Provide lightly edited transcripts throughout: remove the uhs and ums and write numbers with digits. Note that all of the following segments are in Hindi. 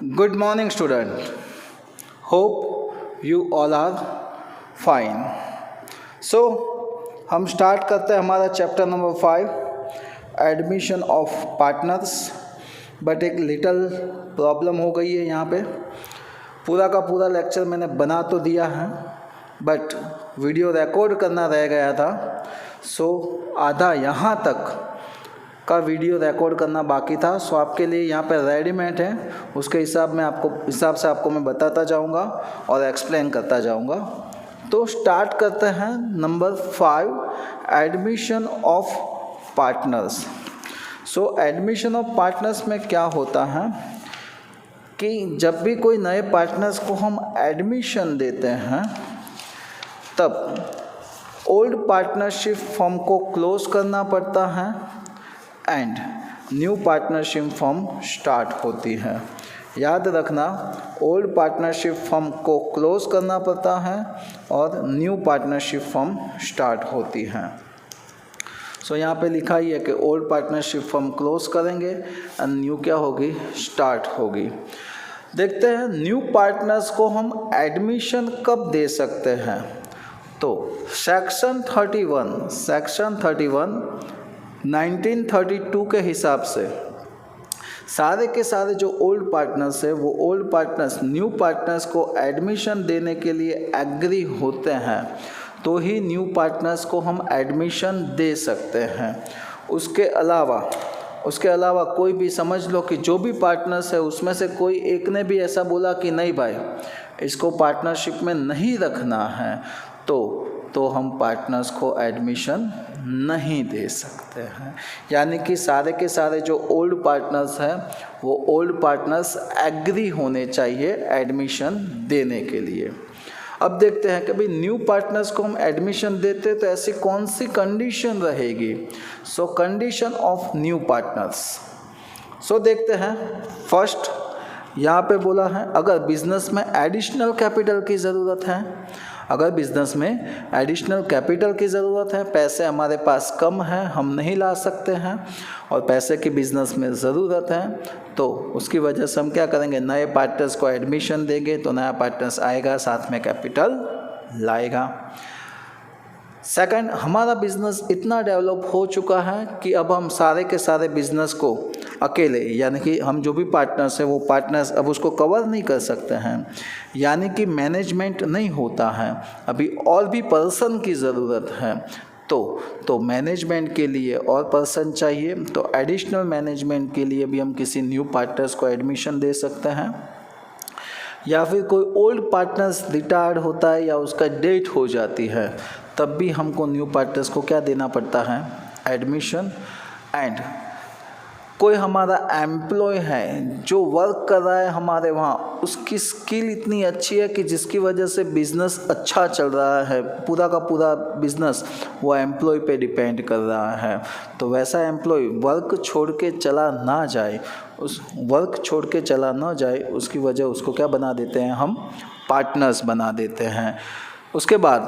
Good morning, student. Hope you all are fine. So, हम स्टार्ट करते हैं हमारा chapter number 5 admission of partners. But एक लिटल प्रॉब्लम हो गई है यहाँ पे। पूरा का पूरा लेक्चर मैंने बना तो दिया है बट वीडियो रिकॉर्ड करना रह गया था। सो आधा यहाँ तक का वीडियो रिकॉर्ड करना बाकी था। सो आपके लिए यहाँ पे रेडीमेड है, उसके हिसाब से आपको मैं बताता जाऊँगा और एक्सप्लेन करता जाऊँगा। तो स्टार्ट करते हैं number 5 admission of partners. So admission of partners में क्या होता है कि जब भी कोई नए पार्टनर्स को हम एडमिशन देते हैं तब ओल्ड पार्टनरशिप फॉर्म को क्लोज करना पड़ता है and new partnership form start होती है। याद रखना, ओल्ड पार्टनरशिप फॉर्म को क्लोज करना पड़ता है और न्यू पार्टनरशिप फॉर्म स्टार्ट होती है। सो यहाँ पे लिखा ही है कि ओल्ड पार्टनरशिप फॉर्म क्लोज करेंगे एंड न्यू क्या होगी, स्टार्ट होगी। देखते हैं न्यू पार्टनर्स को हम एडमिशन कब दे सकते हैं। तो सेक्शन 31 1932 के हिसाब से सारे के सारे जो ओल्ड पार्टनर्स है वो ओल्ड पार्टनर्स न्यू पार्टनर्स को एडमिशन देने के लिए एग्री होते हैं तो ही न्यू पार्टनर्स को हम एडमिशन दे सकते हैं। उसके अलावा कोई भी समझ लो कि जो भी पार्टनर्स है उसमें से कोई एक ने भी ऐसा बोला कि नहीं भाई इसको पार्टनरशिप में नहीं रखना है तो हम पार्टनर्स को एडमिशन नहीं दे सकते हैं। यानी कि सारे के सारे जो ओल्ड पार्टनर्स हैं वो ओल्ड पार्टनर्स एग्री होने चाहिए एडमिशन देने के लिए। अब देखते हैं कि भाई न्यू पार्टनर्स को हम एडमिशन देते तो ऐसी कौन सी कंडीशन रहेगी। So condition of new partners. So देखते हैं फर्स्ट यहाँ पे बोला है अगर बिजनेस में एडिशनल कैपिटल की ज़रूरत है, अगर बिज़नेस में एडिशनल कैपिटल की ज़रूरत है, पैसे हमारे पास कम हैं, हम नहीं ला सकते हैं और पैसे की बिज़नेस में ज़रूरत है तो उसकी वजह से हम क्या करेंगे, नए पार्टनर्स को एडमिशन देंगे तो नया पार्टनर्स आएगा साथ में कैपिटल लाएगा। सेकंड, हमारा बिज़नेस इतना डेवलप हो चुका है कि अब हम सारे के सारे बिज़नेस को अकेले यानी कि हम जो भी पार्टनर्स हैं वो पार्टनर्स अब उसको कवर नहीं कर सकते हैं, यानी कि मैनेजमेंट नहीं होता है, अभी और भी पर्सन की ज़रूरत है। तो मैनेजमेंट के लिए और पर्सन चाहिए तो एडिशनल मैनेजमेंट के लिए भी हम किसी न्यू पार्टनर्स को एडमिशन दे सकते हैं। या फिर कोई ओल्ड पार्टनर्स रिटायर्ड होता है या उसका डेथ हो जाती है तब भी हमको न्यू पार्टनर्स को क्या देना पड़ता है, एडमिशन। एंड कोई हमारा एम्प्लॉय है जो वर्क कर रहा है हमारे वहाँ, उसकी स्किल इतनी अच्छी है कि जिसकी वजह से बिज़नेस अच्छा चल रहा है, पूरा का पूरा बिज़नेस वो एम्प्लॉय पे डिपेंड कर रहा है, तो वैसा एम्प्लॉय वर्क छोड़ के चला ना जाए, उसकी वजह उसको क्या बना देते हैं, हम पार्टनर्स बना देते हैं। उसके बाद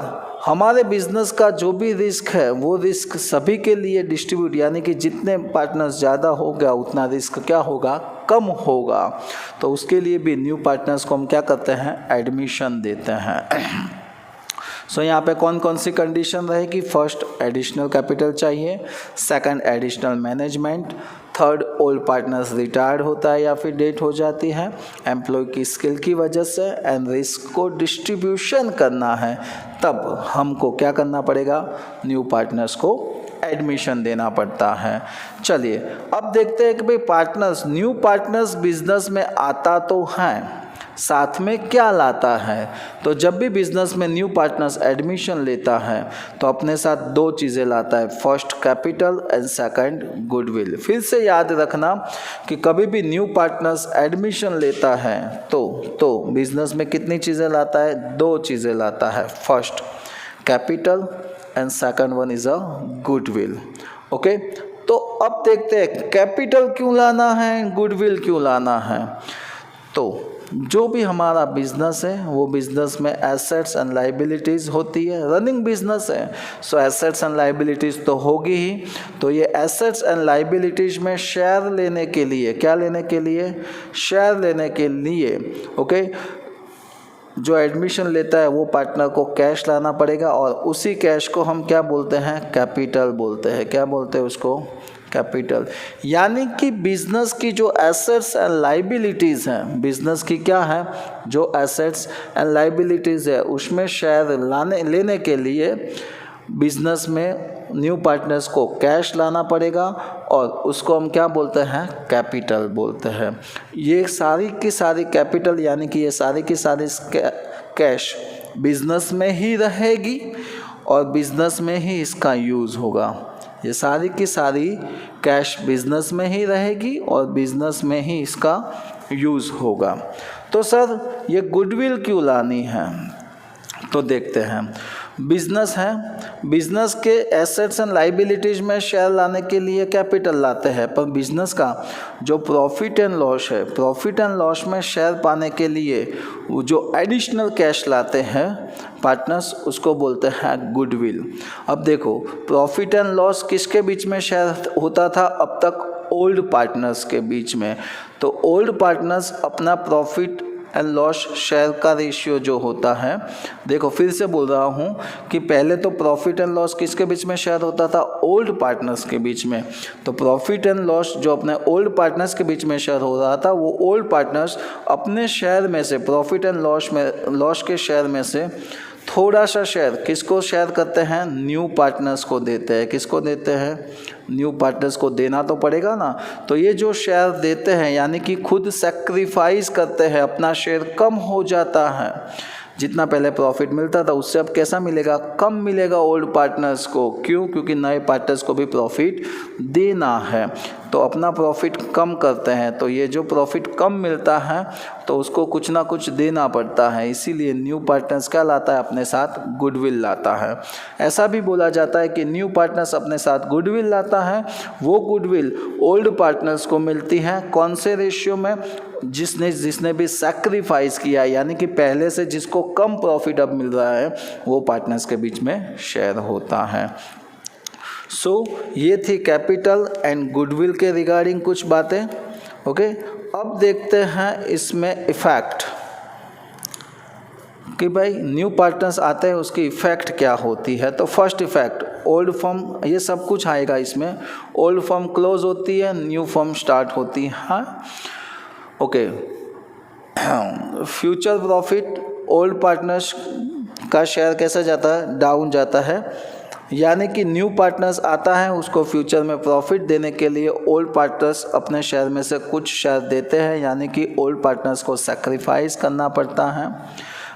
हमारे बिज़नेस का जो भी रिस्क है वो रिस्क सभी के लिए डिस्ट्रीब्यूट, यानी कि जितने पार्टनर्स ज़्यादा हो गया उतना रिस्क क्या होगा, कम होगा, तो उसके लिए भी न्यू पार्टनर्स को हम क्या करते हैं, एडमिशन देते हैं। सो यहाँ पे कौन कौन सी कंडीशन रहेगी, फर्स्ट एडिशनल कैपिटल चाहिए, second additional management, third old partners retired होता है या फिर डेथ हो जाती है एम्प्लॉय की स्किल की वजह से, एंड रिस्क को डिस्ट्रीब्यूशन करना है तब हमको क्या करना पड़ेगा, न्यू पार्टनर्स को एडमिशन देना पड़ता है। चलिए अब देखते हैं कि भाई न्यू पार्टनर्स बिजनेस में आता तो हैं, साथ में क्या लाता है। तो जब भी बिजनेस में न्यू पार्टनर्स एडमिशन लेता है तो अपने साथ दो चीज़ें लाता है, first capital and second goodwill. फिर से याद रखना कि कभी भी न्यू पार्टनर्स एडमिशन लेता है तो बिजनेस में कितनी चीज़ें लाता है, दो चीज़ें लाता है, first capital and second one is a goodwill. Okay, तो अब देखते हैं कैपिटल क्यों लाना है, गुडविल क्यों लाना है। तो जो भी हमारा बिजनेस है वो बिजनेस में एसेट्स एंड लाइबिलिटीज़ होती है, रनिंग बिजनेस है, सो एसेट्स एंड लाइबिलिटीज़ तो होगी ही। तो ये एसेट्स एंड लाइबिलिटीज़ में शेयर लेने के लिए, क्या लेने के लिए, शेयर लेने के लिए, ओके, जो एडमिशन लेता है वो पार्टनर को कैश लाना पड़ेगा, और उसी कैश को हम क्या बोलते हैं, कैपिटल बोलते हैं। क्या बोलते हैं उसको, कैपिटल। यानी कि बिजनेस की जो एसेट्स एंड लाइबिलिटीज़ हैं, बिजनेस की क्या है, जो एसेट्स एंड लाइबिलिटीज़ है, उसमें शेयर लेने के लिए बिजनेस में न्यू पार्टनर्स को कैश लाना पड़ेगा, और उसको हम क्या बोलते हैं, कैपिटल बोलते हैं। ये सारी की सारी कैपिटल यानी कि ये सारी की सारी कैश बिजनेस में ही रहेगी और बिजनेस में ही इसका यूज़ होगा। ये सारी की सारी कैश बिजनेस में ही रहेगी और बिजनेस में ही इसका यूज़ होगा। तो सर ये गुडविल क्यों लानी है, तो देखते हैं। बिजनेस है, बिजनेस के एसेट्स एंड लाइबिलिटीज़ में शेयर लाने के लिए कैपिटल लाते हैं, पर बिजनेस का जो प्रॉफिट एंड लॉस है, प्रॉफिट एंड लॉस में शेयर पाने के लिए वो जो एडिशनल कैश लाते हैं पार्टनर्स, उसको बोलते हैं गुडविल। अब देखो, प्रॉफिट एंड लॉस किसके बीच में शेयर होता था अब तक, ओल्ड पार्टनर्स के बीच में। तो ओल्ड पार्टनर्स अपना प्रॉफिट एंड लॉस शेयर का रेशियो जो होता है, देखो फिर से बोल रहा हूँ कि पहले तो प्रॉफिट एंड लॉस किसके बीच में शेयर होता था, ओल्ड पार्टनर्स के बीच में। तो प्रॉफिट एंड लॉस जो अपने ओल्ड पार्टनर्स के बीच में शेयर हो रहा था, वो ओल्ड पार्टनर्स अपने शेयर में से, प्रॉफिट एंड लॉस के शेयर में से थोड़ा सा शेयर किसको शेयर करते हैं, न्यू पार्टनर्स को देते हैं। किसको देते हैं, न्यू पार्टनर्स को देना तो पड़ेगा ना। तो ये जो शेयर देते हैं यानी कि खुद सेक्रीफाइस करते हैं, अपना शेयर कम हो जाता है। जितना पहले प्रॉफिट मिलता था उससे अब कैसा मिलेगा, कम मिलेगा ओल्ड पार्टनर्स को। क्यों, क्योंकि नए पार्टनर्स को भी प्रॉफिट देना है, तो अपना प्रॉफिट कम करते हैं। तो ये जो प्रॉफिट कम मिलता है तो उसको कुछ ना कुछ देना पड़ता है, इसीलिए न्यू पार्टनर्स क्या लाता है, अपने साथ गुडविल लाता है। ऐसा भी बोला जाता है कि न्यू पार्टनर्स अपने साथ गुडविल लाता है, वो गुडविल ओल्ड पार्टनर्स को मिलती है कौन से रेशियो में, जिसने भी सैक्रिफाइस किया, यानी कि पहले से जिसको कम प्रॉफिट अब मिल रहा है वो पार्टनर्स के बीच में शेयर होता है। सो ये थी कैपिटल एंड गुडविल के रिगार्डिंग कुछ बातें। ओके, अब देखते हैं इसमें इफ़ेक्ट कि भाई न्यू पार्टनर्स आते हैं उसकी इफ़ेक्ट क्या होती है। तो फर्स्ट इफ़ेक्ट, ओल्ड फर्म, ये सब कुछ आएगा इसमें। ओल्ड फर्म क्लोज होती है, न्यू फर्म स्टार्ट होती है। Okay, future profit, old partners का शेयर कैसे जाता है, डाउन जाता है। यानी कि न्यू पार्टनर्स आता है, उसको फ्यूचर में प्रॉफिट देने के लिए ओल्ड पार्टनर्स अपने शेयर में से कुछ शेयर देते हैं, यानी कि ओल्ड पार्टनर्स को सैक्रिफाइस करना पड़ता है।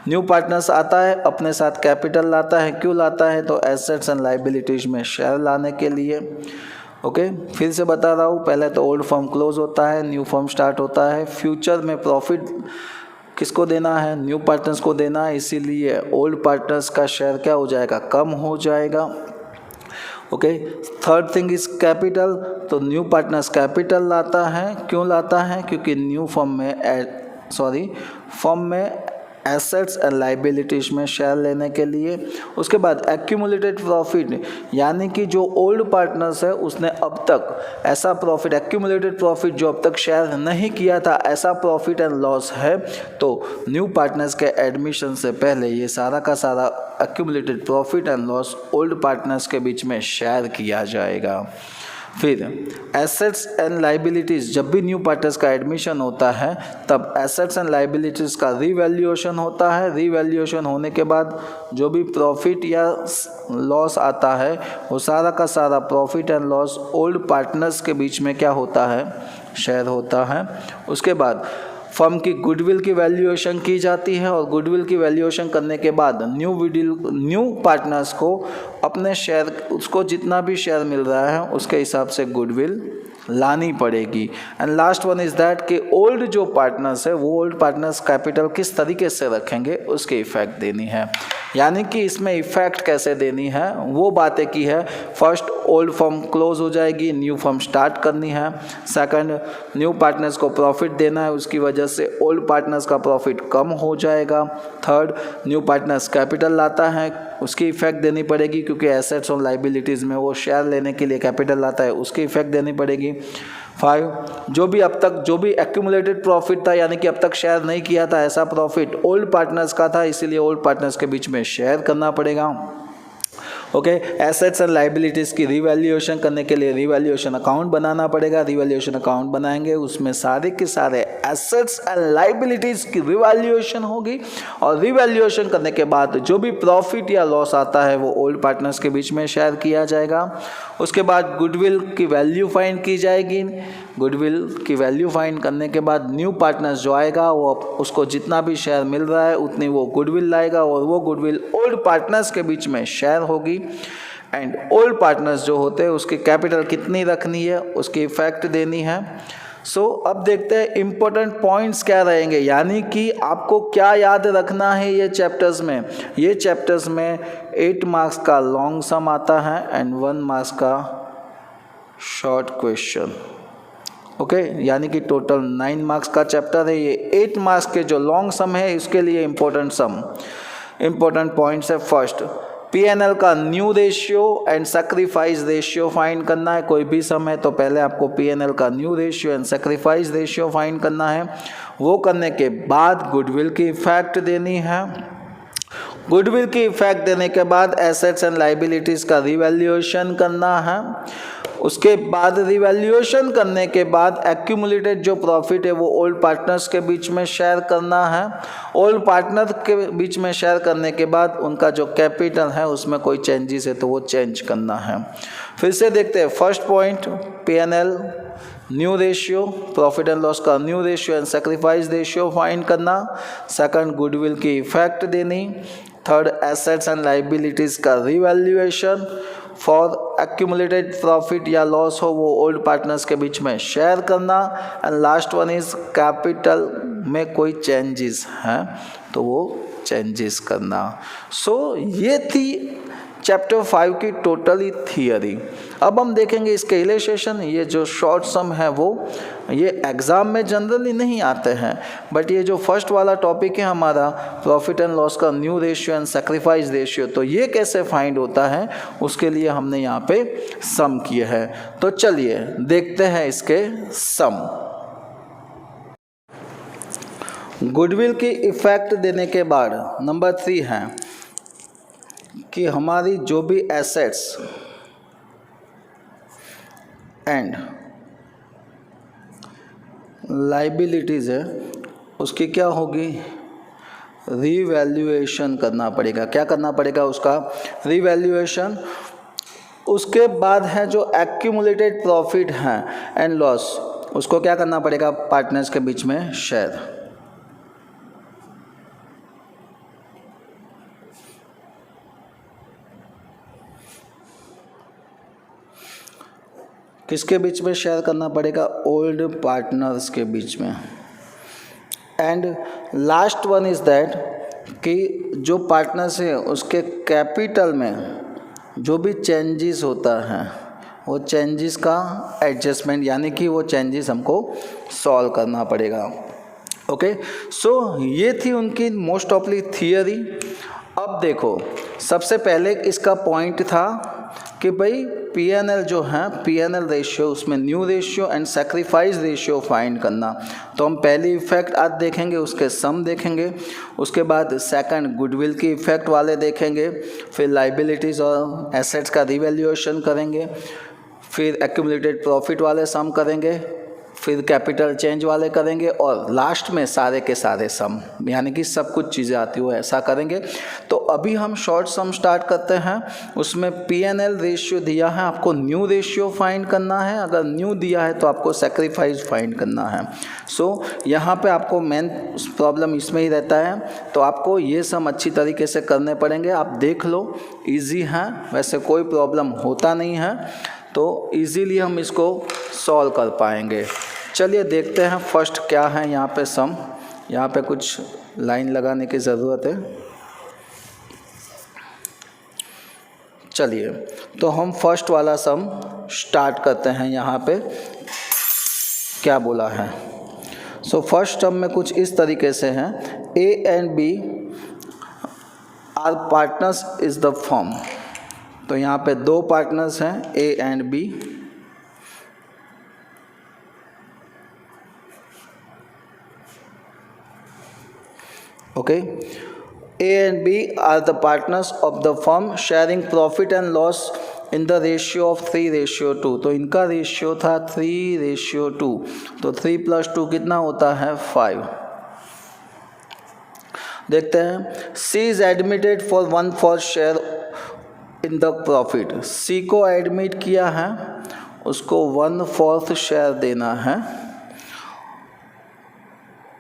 न्यू पार्टनर्स आता है, अपने साथ कैपिटल लाता है। क्यों लाता है, तो एसेट्स एंड लाइबिलिटीज में शेयर लाने के लिए। ओके, फिर से बता रहा हूँ, पहले तो ओल्ड फर्म क्लोज होता है, न्यू फर्म स्टार्ट होता है। फ्यूचर में प्रॉफिट किसको देना है, न्यू पार्टनर्स को देना है, इसीलिए ओल्ड पार्टनर्स का शेयर क्या हो जाएगा, कम हो जाएगा। Okay, third thing is capital. तो न्यू पार्टनर्स कैपिटल लाता है। क्यों लाता है, क्योंकि न्यू फर्म में एसेट्स एंड लाइबिलिटीज में शेयर लेने के लिए। उसके बाद एक्यूमुलेटेड प्रॉफिट, यानी कि जो ओल्ड पार्टनर्स है उसने अब तक ऐसा प्रॉफिट, एक्यूमुलेटेड प्रॉफिट जो अब तक शेयर नहीं किया था, ऐसा प्रॉफिट एंड लॉस है, तो न्यू पार्टनर्स के एडमिशन से पहले ये सारा का सारा accumulated profit and loss old partners के बीच में शेयर किया जाएगा। फिर एसेट्स एंड लाइबिलिटीज़, जब भी न्यू पार्टनर्स का एडमिशन होता है तब एसेट्स एंड लाइबिलिटीज़ का रीवैल्यूएशन होता है। रीवैल्यूएशन होने के बाद जो भी प्रॉफिट या लॉस आता है वो सारा का सारा profit and loss old partners के बीच में क्या होता है, शेयर होता है। उसके बाद फर्म की गुडविल की वैल्यूएशन की जाती है, और गुडविल की वैल्यूएशन करने के बाद न्यू पार्टनर्स को अपने शेयर, उसको जितना भी शेयर मिल रहा है उसके हिसाब से गुडविल लानी पड़ेगी। And last one is that कि ओल्ड जो पार्टनर्स है वो ओल्ड पार्टनर्स कैपिटल किस तरीके से रखेंगे उसके इफेक्ट देनी है। यानी कि इसमें इफेक्ट कैसे देनी है वो बातें की है। फर्स्ट, ओल्ड फर्म क्लोज हो जाएगी, न्यू फर्म स्टार्ट करनी है। सेकंड, न्यू पार्टनर्स को प्रॉफिट देना है, उसकी वजह से ओल्ड पार्टनर्स का प्रॉफिट कम हो जाएगा। थर्ड, न्यू पार्टनर्स कैपिटल लाता है, उसकी इफेक्ट देनी पड़ेगी क्योंकि एसेट्स और लाइबिलिटीज़ में वो शेयर लेने के लिए कैपिटल लाता है, उसकी इफेक्ट देनी पड़ेगी। 5, जो भी एक्यूमुलेटेड प्रॉफिट था, यानी कि अब तक शेयर नहीं किया था ऐसा प्रॉफिट ओल्ड पार्टनर्स का था, इसीलिए ओल्ड पार्टनर्स के बीच में शेयर करना पड़ेगा। ओके, एसेट्स एंड लाइबिलिटीज़ की रिवैल्यूएशन करने के लिए रिवैल्यूएशन अकाउंट बनाना पड़ेगा। रिवैल्यूएशन अकाउंट बनाएंगे, उसमें सारे के सारे एसेट्स एंड लाइबिलिटीज़ की रिवैल्यूएशन होगी और रिवैल्यूएशन करने के बाद जो भी प्रॉफिट या लॉस आता है वो ओल्ड पार्टनर्स के बीच में शेयर किया जाएगा। उसके बाद गुडविल की वैल्यू फाइंड की जाएगी। गुडविल की वैल्यू फाइंड करने के बाद न्यू पार्टनर्स जो आएगा वो उसको जितना भी शेयर मिल रहा है उतनी वो गुडविल लाएगा और वो गुडविल ओल्ड पार्टनर्स के बीच में शेयर होगी। एंड ओल्ड पार्टनर्स जो होते हैं उसकी कैपिटल कितनी रखनी है उसकी इफेक्ट देनी है। अब देखते हैं इम्पोर्टेंट पॉइंट्स क्या रहेंगे, यानी कि आपको क्या याद रखना है ये चैप्टर्स में। ये चैप्टर्स में 8 मार्क्स का लॉन्ग सम आता है एंड 1 मार्क्स का शॉर्ट क्वेश्चन। ओके, यानी कि टोटल 9 मार्क्स का चैप्टर है। ये 8 मार्क्स के जो लॉन्ग सम है इसके लिए इम्पोर्टेंट पॉइंट्स है। फर्स्ट, P&L का new ratio and sacrifice ratio find करना है। कोई भी सम है तो पहले आपको P&L का new ratio and sacrifice ratio find करना है। वो करने के बाद गुडविल की इफेक्ट देनी है। गुडविल की इफेक्ट देने के बाद एसेट्स एंड लाइबिलिटीज़ का रिवैल्यूएशन करना है। उसके बाद रिवैल्यूएशन करने के बाद एक्यूमुलेटेड जो प्रॉफिट है वो ओल्ड पार्टनर्स के बीच में शेयर करना है। ओल्ड पार्टनर के बीच में शेयर करने के बाद उनका जो कैपिटल है उसमें कोई चेंजेस है तो वो चेंज करना है। फिर से देखते हैं। First point, P&L new ratio, profit and loss का new ratio and sacrifice ratio find करना। सेकंड, गुडविल की इफेक्ट देनी। थर्ड, एसेट्स एंड लाइबिलिटीज़ का रिवैल्यूएशन। फॉर एक्यूमुलेटेड प्रॉफिट या लॉस हो वो ओल्ड पार्टनर्स के बीच में शेयर करना। And last one is capital में कोई चेंजेस हैं तो वो चेंजेस करना। ये थी चैप्टर 5 की टोटली थियरी। अब हम देखेंगे इसके इलस्ट्रेशन। ये जो शॉर्ट सम है वो ये एग्ज़ाम में जनरली नहीं आते हैं, बट ये जो फर्स्ट वाला टॉपिक है हमारा प्रॉफिट एंड लॉस का new ratio and sacrifice ratio, तो ये कैसे फाइंड होता है उसके लिए हमने यहाँ पे सम किए हैं। तो चलिए देखते हैं इसके सम। गुडविल की इफेक्ट देने के बाद नंबर 3 है कि हमारी जो भी एसेट्स एंड लाइबिलिटीज़ है उसकी क्या होगी, रिवैल्यूएशन करना पड़ेगा। क्या करना पड़ेगा उसका, रिवैल्यूएशन। उसके बाद है जो एक्यूमुलेटेड प्रॉफिट है एंड लॉस, उसको क्या करना पड़ेगा, पार्टनर्स के बीच में शेयर। किसके बीच में शेयर करना पड़ेगा, ओल्ड पार्टनर्स के बीच में। And last one is that कि जो पार्टनर्स है उसके कैपिटल में जो भी चेंजेस होता है वो चेंजेस का एडजस्टमेंट, यानी कि वो चेंजेस हमको सॉल्व करना पड़ेगा। ओके, ये थी उनकी मोस्ट ऑफली थियरी। अब देखो, सबसे पहले इसका पॉइंट था कि भाई P&L जो है, P&L रेशियो, उसमें new ratio and sacrifice ratio find करना। तो हम पहली इफेक्ट आज देखेंगे, उसके सम देखेंगे। उसके बाद सेकंड गुडविल की इफेक्ट वाले देखेंगे। फिर लाइबिलिटीज़ और एसेट्स का रिवैल्यूएशन करेंगे। फिर एक्यूमुलेटेड प्रॉफिट वाले सम करेंगे। फिर कैपिटल चेंज वाले करेंगे और लास्ट में सारे के सारे सम, यानी कि सब कुछ चीज़ें आती हो ऐसा करेंगे। तो अभी हम शॉर्ट सम स्टार्ट करते हैं। उसमें P&L रेशियो दिया है, आपको न्यू रेशियो फाइंड करना है। अगर न्यू दिया है तो आपको सैक्रिफाइस फाइंड करना है। यहाँ पे आपको मेन प्रॉब्लम इसमें ही रहता है, तो आपको ये सम अच्छी तरीके से करने पड़ेंगे। आप देख लो, ईजी है, वैसे कोई प्रॉब्लम होता नहीं है, तो इजीली हम इसको सॉल्व कर पाएंगे। चलिए देखते हैं फर्स्ट क्या है यहाँ पे सम। यहाँ पे कुछ लाइन लगाने की ज़रूरत है। चलिए तो हम फर्स्ट वाला सम स्टार्ट करते हैं। यहाँ पे क्या बोला है? सो फर्स्ट टर्म में कुछ इस तरीके से हैं, A and B are partners is the firm. तो यहाँ पे दो पार्टनर्स हैं, A and B. Okay, A and B are the partners of the firm sharing profit and loss in the ratio of 3:2। तो इनका रेशियो था 3:2। तो 3 + 2 कितना होता है? 5। देखते हैं, C is admitted for 1/4 share in the profit. C को एडमिट किया है, उसको 1/4 शेयर देना है।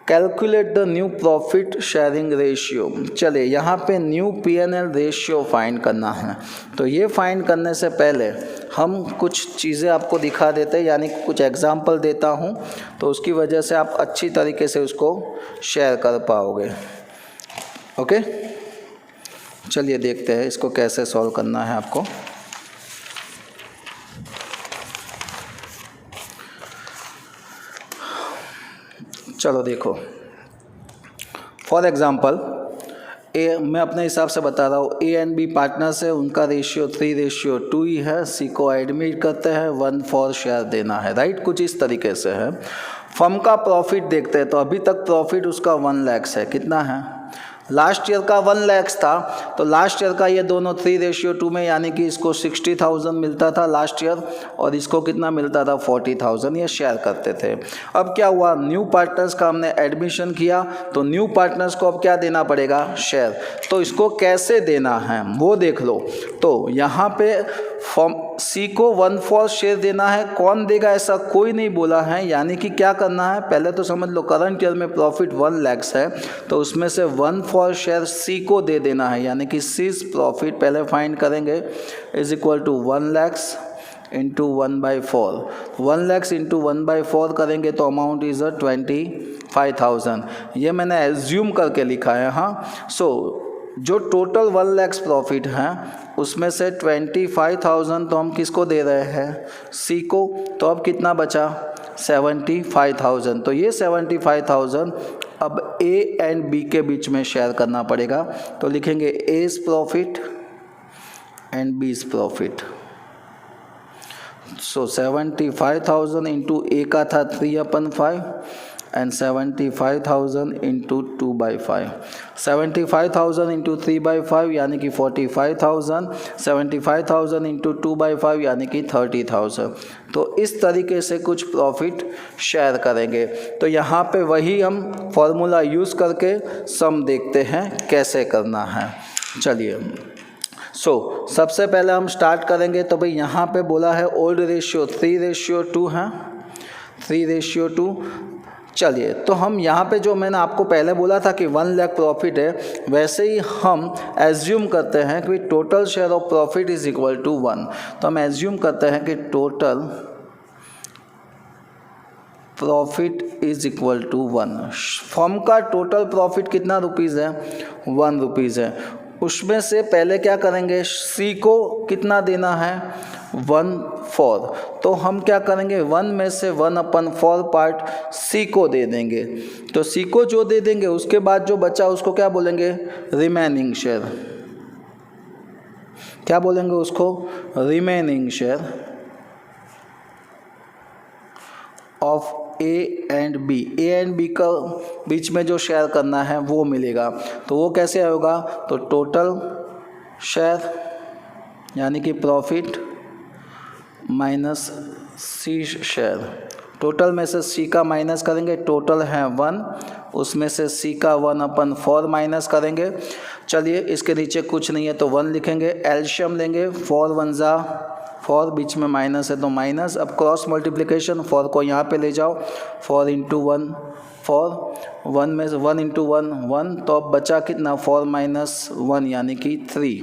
Calculate the new profit sharing ratio. चलिए यहाँ पे न्यू P&L रेशियो फाइंड करना है। तो ये फाइंड करने से पहले हम कुछ चीज़ें आपको दिखा देते हैं, यानी कुछ एग्जांपल देता हूँ, तो उसकी वजह से आप अच्छी तरीके से उसको शेयर कर पाओगे। ओके, चलिए देखते हैं इसको कैसे सॉल्व करना है आपको। चलो देखो, फॉर एग्ज़ाम्पल मैं अपने हिसाब से बता रहा हूँ, ए एंड बी पार्टनर्स है, उनका रेशियो 3:2 ही है। सी को एडमिट करते हैं, 1/4 शेयर देना है, राइट। कुछ इस तरीके से है। फर्म का प्रॉफिट देखते हैं, तो अभी तक प्रॉफिट उसका 1 लाख है। कितना है? लास्ट ईयर का 1 लाख था, तो लास्ट ईयर का ये दोनों 3:2 में, यानी कि इसको 60,000 मिलता था लास्ट ईयर और इसको कितना मिलता था? 40,000। ये शेयर करते थे। अब क्या हुआ? न्यू पार्टनर्स का हमने एडमिशन किया, तो न्यू पार्टनर्स को अब क्या देना पड़ेगा? शेयर। तो इसको कैसे देना है वो देख लो। तो यहाँ पे फॉर्म सी को 1/4 शेयर देना है। कौन देगा? ऐसा कोई नहीं बोला है। यानी कि क्या करना है, पहले तो समझ लो करंट ईयर में प्रॉफिट 1 लाख है, तो उसमें से 1/4 शेयर सी को दे देना है। यानी कि सीज प्रॉफिट पहले फाइंड करेंगे is equal to 1 lakh into 1/4। 1 lakh into 1/4 करेंगे तो अमाउंट इज 25,000। ये मैंने एज्यूम करके लिखा है। हाँ, सो जो टोटल 1 लाख प्रॉफिट है उसमें से 25,000 तो हम किसको दे रहे हैं? सी को। तो अब कितना बचा? 75,000। तो ये 75,000 अब ए एंड बी के बीच में शेयर करना पड़ेगा। तो लिखेंगे एज प्रॉफिट एंड बीज प्रॉफिट। सो 75,000 इंटू ए का था 3/5 एंड 75,000 इंटू 2/5। 75,000 इंटू 3/5 यानी कि 45,000। 75,000 इंटू 2/5 यानी कि 30,000। तो इस तरीके से कुछ प्रॉफिट शेयर करेंगे। तो यहाँ पे वही हम फॉर्मूला यूज़ करके सम देखते हैं कैसे करना है। चलिए, सबसे पहले हम स्टार्ट करेंगे। तो भाई यहाँ पे बोला है ओल्ड रेशियो 3:2 है, 3:2। चलिए, तो हम यहाँ पे जो मैंने आपको पहले बोला था कि 1 लाख प्रॉफिट है, वैसे ही हम एज्यूम करते हैं कि total share of profit is equal to 1। तो हम एज्यूम करते हैं कि total profit is equal to 1। Firm का टोटल प्रॉफिट कितना रुपीज़ है? 1 रुपीज़ है। उसमें से पहले क्या करेंगे? सी को कितना देना है? 1/4। तो हम क्या करेंगे? 1 में से 1/4 पार्ट सी को दे देंगे। तो सी को जो दे देंगे उसके बाद जो बचा उसको क्या बोलेंगे? Remaining share. क्या बोलेंगे उसको? Remaining share of A and B. A and B का बीच में जो शेयर करना है वो मिलेगा। तो वो कैसे होगा? तो टोटल शेयर यानी कि profit minus C share. Total में से सी का माइनस करेंगे, टोटल है 1, उसमें से सी का 1/4 माइनस करेंगे। चलिए, इसके नीचे कुछ नहीं है तो 1 लिखेंगे। एलशियम लेंगे, 4 1 जा 4, बीच में माइनस है तो माइनस। अब क्रॉस मल्टीप्लिकेशन, 4 को यहाँ पे ले जाओ, 4 × 1 4, 1 में से 1 × 1 1। तो अब बचा कितना? 4 - 1 यानी कि 3।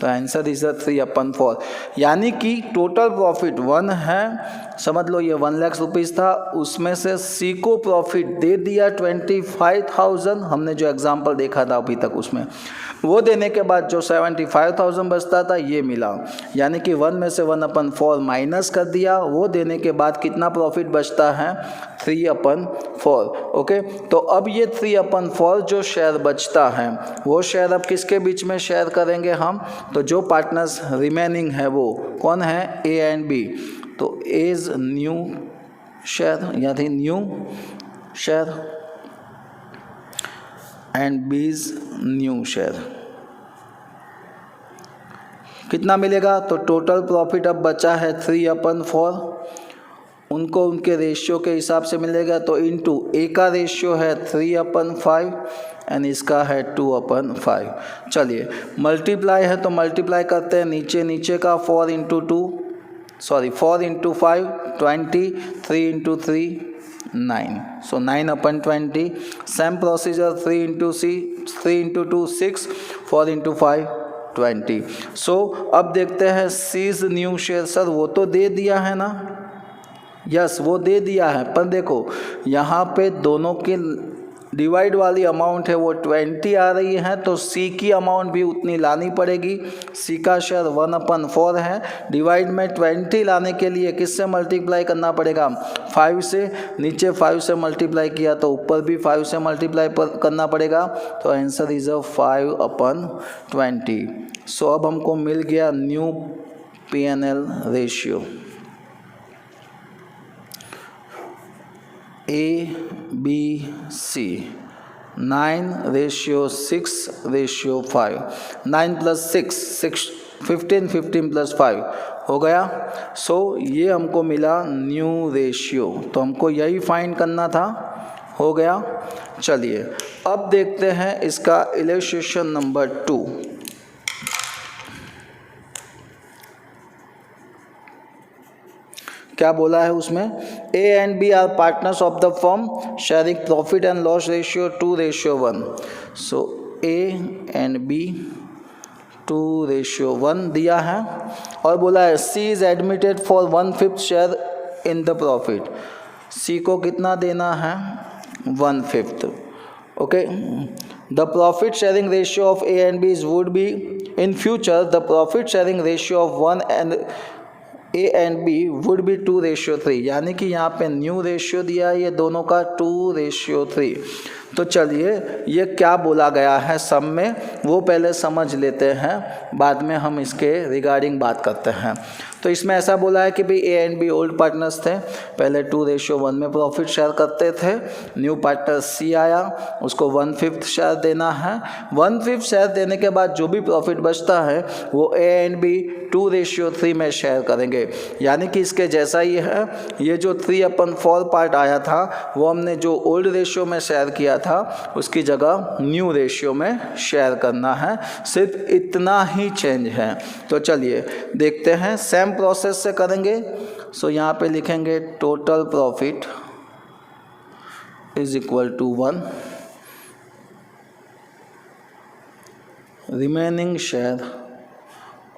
तो आंसर इज 3/4। यानी कि टोटल प्रॉफिट 1 है, समझ लो ये 1 लाख रुपीज़ था, उसमें से सी को प्रॉफिट दे दिया 25,000, हमने जो एग्जांपल देखा था अभी तक उसमें, वो देने के बाद जो 75,000 बचता था ये मिला, यानी कि 1 में से 1/4 माइनस कर दिया, वो देने के बाद कितना प्रॉफिट बचता है 3/4। ओके, तो अब ये 3/4 जो शेयर बचता है वो शेयर अब किसके बीच में शेयर करेंगे हम, तो जो पार्टनर्स रिमेनिंग है वो कौन है, ए एंड बी। तो एज न्यू शेयर यानी न्यू शेयर एंड बीज न्यू शेयर। कितना मिलेगा, तो टोटल प्रॉफिट अब बचा है 3/4, उनको उनके रेशियो के हिसाब से मिलेगा, तो इनटू ए का रेशियो है 3/5 एंड इसका है 2/5। चलिए मल्टीप्लाई है तो मल्टीप्लाई करते हैं, नीचे नीचे का 4 × 5 20, 3 × 3 9, so 9/20। Same procedure 3 × 2 6, 4 × 5 20। सो अब देखते हैं सीज न्यू शेयर। सर वो तो दे दिया है ना, यस वो दे दिया है, पर देखो यहाँ पे दोनों के डिवाइड वाली अमाउंट है वो 20 आ रही है, तो सी की अमाउंट भी उतनी लानी पड़ेगी। सी का शेयर 1/4 है, डिवाइड में 20 लाने के लिए किससे मल्टीप्लाई करना पड़ेगा, 5 से। नीचे 5 से मल्टीप्लाई किया तो ऊपर भी 5 से मल्टीप्लाई करना पड़ेगा, तो आंसर इज 5/20। सो अब हमको मिल गया न्यू P&L रेशियो ABC 9:6:5, 9 + 6 15, 15 + 5 हो गया। सो ये हमको मिला न्यू रेशियो, तो हमको यही फाइंड करना था, हो गया। चलिए अब देखते हैं इसका इलस्ट्रेशन नंबर 2। क्या बोला है उसमें, A and B are partners of the firm sharing profit and loss ratio 2:1। So A and B 2:1 दिया है, और बोला है C is admitted for 1/5 share in the profit. C को कितना देना है, 1/5। Okay, the profit sharing ratio of A and B would be in future the profit sharing ratio of 1 and A and B would be 2:3, यानी कि यहाँ पे न्यू रेशियो दिया है ये दोनों का 2:3। तो चलिए ये क्या बोला गया है सब में वो पहले समझ लेते हैं, बाद में हम इसके रिगार्डिंग बात करते हैं। तो इसमें ऐसा बोला है कि भाई A and B old partners थे, पहले 2:1 में प्रॉफिट शेयर करते थे। न्यू पार्टनर सी आया, उसको 1/5 शेयर देना है। 1/5 शेयर देने के बाद जो भी प्रॉफिट बचता है वो ए एंड बी 2:3 में शेयर करेंगे, यानी कि इसके जैसा ही है। ये जो 3/4 पार्ट आया था वो हमने जो ओल्ड रेशियो में शेयर किया था उसकी जगह न्यू रेशियो में शेयर करना है, सिर्फ इतना ही चेंज है। तो चलिए देखते हैं, सेम प्रोसेस से करेंगे। सो यहाँ पे लिखेंगे total profit is equal to 1, remaining share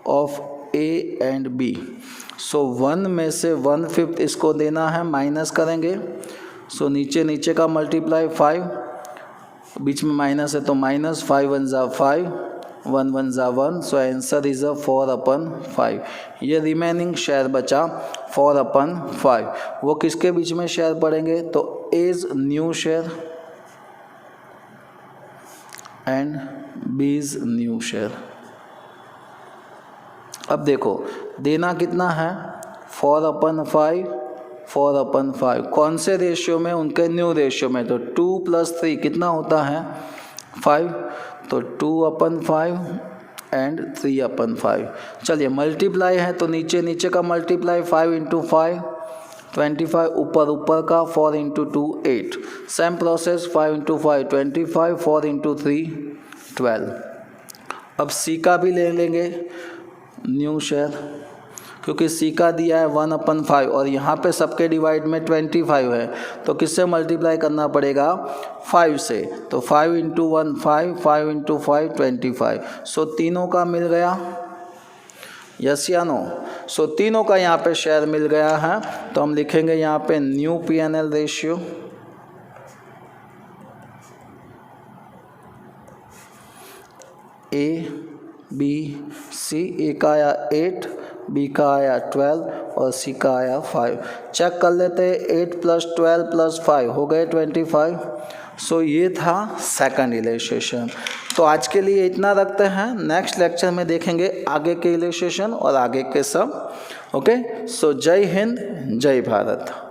of A and B. So 1 में से 1/5 इसको देना है, माइनस करेंगे। सो नीचे नीचे का मल्टीप्लाई 5, बीच में माइनस है तो माइनस, 5 1 = 5, 1 1 = 1। So answer is 4/5। ये रिमेनिंग शेयर बचा 4/5, वो किसके बीच में शेयर पड़ेंगे, तो एज न्यू शेयर एंड बीज न्यू शेयर। अब देखो देना कितना है, 4/5, 4/5 कौन से रेशियो में, उनके न्यू रेशियो में। तो 2 + 3 कितना होता है, 5, तो 2/5 एंड 3/5। चलिए मल्टीप्लाई है तो नीचे नीचे का मल्टीप्लाई, 5 × 5 25, ऊपर ऊपर का 4 × 2 8। Same process, 5 × 5 25, 4 × 3 12। अब सी का भी ले लेंगे न्यू शेयर, क्योंकि सी का दिया है 1/5 और यहाँ पे सबके डिवाइड में 25 है, तो किससे मल्टीप्लाई करना पड़ेगा, 5 से। तो 5 × 1 5, 5 × 5 25। सो तीनों का मिल गया, यस या नो? सो तीनों का यहाँ पे शेयर मिल गया है, तो हम लिखेंगे यहाँ पे new P&L ratio A B C। ए का आया 8, बी का आया 12 और सी का आया 5। चेक कर लेते हैं, 8 + 12 + 5 हो गए 25। सो ये था सेकंड इलस्ट्रेशन। तो आज के लिए इतना रखते हैं, नेक्स्ट लेक्चर में देखेंगे आगे के इलस्ट्रेशन और आगे के सब। ओके, सो जय हिंद, जय भारत।